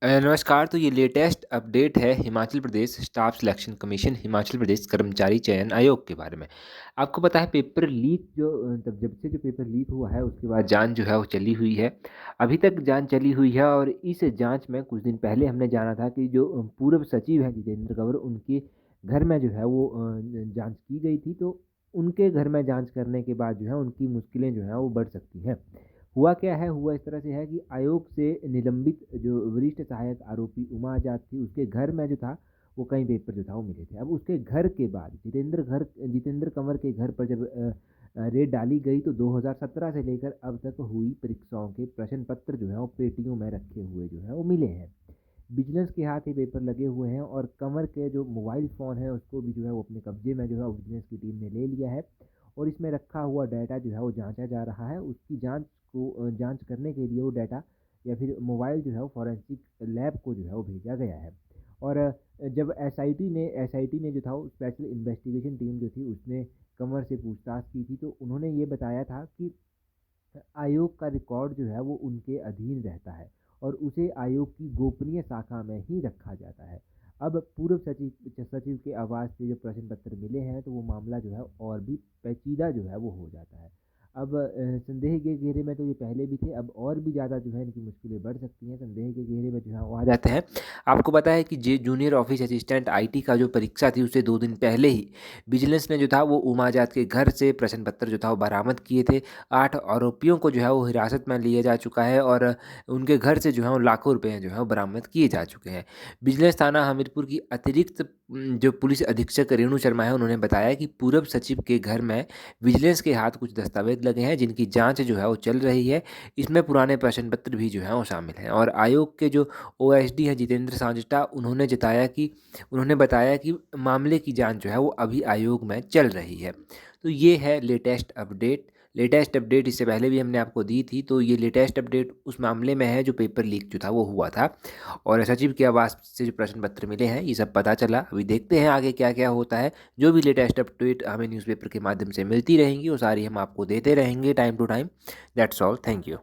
नमस्कार। तो ये लेटेस्ट अपडेट है Himachal Pradesh staff selection commission Himachal Pradesh कर्मचारी चयन आयोग के बारे में। आपको पता है पेपर लीक जो तब जब से जो पेपर लीक हुआ है उसके बाद जांच जो है वो चली हुई है। अभी तक जांच चली हुई है और इस जांच में कुछ दिन पहले हमने जाना था कि जो पूर्व सचिव हैं जितेंद्र कंवर, उनके घर में जो है वो जांच की गई थी। तो उनके घर में जांच करने के बाद जो है उनकी मुश्किलें जो हैं वो बढ़ सकती हैं। हुआ क्या है, हुआ इस तरह से है कि आयोग से निलंबित जो वरिष्ठ सहायक आरोपी उमा आजाद थी, उसके घर में जो था वो कई पेपर जो था वो मिले थे। अब उसके घर के बाद जितेंद्र कंवर के घर पर जब रेड डाली गई तो 2017 से लेकर अब तक हुई परीक्षाओं के प्रश्न पत्र जो है वो पेटियों में रखे हुए जो है वो मिले हैं। विजिलेंस के हाथ ये पेपर लगे हुए हैं और कंवर के जो मोबाइल फ़ोन है उसको भी जो है वो अपने कब्जे में जो है विजिलेंस की टीम ने ले लिया है। और इसमें रखा हुआ डाटा जो है वो जांचा जा रहा है। उसकी जांच करने के लिए वो डाटा या फिर मोबाइल जो है वो फॉरेंसिक लैब को जो है वो भेजा गया है। और जब एसआईटी ने जो था वो स्पेशल इन्वेस्टिगेशन टीम जो थी उसने कंवर से पूछताछ की थी, तो उन्होंने ये बताया था कि आयोग का रिकॉर्ड जो है वो उनके अधीन रहता है और उसे आयोग की गोपनीय शाखा में ही रखा जाता है। अब पूर्व सचिव के आवास से जो प्रश्न पत्र मिले हैं तो वो मामला जो है और भी पेचीदा जो है वो हो जाता है। अब संदेह के घेरे में तो ये पहले भी थे, अब और भी ज़्यादा जो है इनकी मुश्किलें बढ़ सकती हैं। संदेह के घेरे में जो है वो आ जाते हैं। आपको पता है कि जे जूनियर ऑफिस असिस्टेंट आईटी का जो परीक्षा थी उससे 2 दिन पहले ही विजिलेंस ने जो था वो उमा आजाद के घर से प्रश्न पत्र जो था वो बरामद किए थे। 8 आरोपियों को जो है वो हिरासत में लिया जा चुका है और उनके घर से जो है वो लाखों रुपए जो है वो बरामद किए जा चुके हैं। विजिलेंस थाना हमीरपुर की अतिरिक्त जो पुलिस अधीक्षक रेणु शर्मा है उन्होंने बताया कि पूर्व सचिव के घर में विजिलेंस के हाथ कुछ दस्तावेज लगे हैं जिनकी जांच जो है वो चल रही है। इसमें पुराने प्रश्न पत्र भी जो हैं वो शामिल हैं। और आयोग के जो ओएसडी हैं जितेंद्र सांजटा, उन्होंने बताया कि मामले की जांच जो है वो अभी आयोग में चल रही है। तो ये है लेटेस्ट अपडेट इससे पहले भी हमने आपको दी थी। तो ये लेटेस्ट अपडेट उस मामले में है जो पेपर लीक जो था वो हुआ था और सचिव के आवास से जो प्रश्न पत्र मिले हैं ये सब पता चला। अभी देखते हैं आगे क्या क्या होता है। जो भी लेटेस्ट अपडेट हमें न्यूज़पेपर के माध्यम से मिलती रहेंगी वो सारी हम आपको देते रहेंगे time to time. That's all, thank you.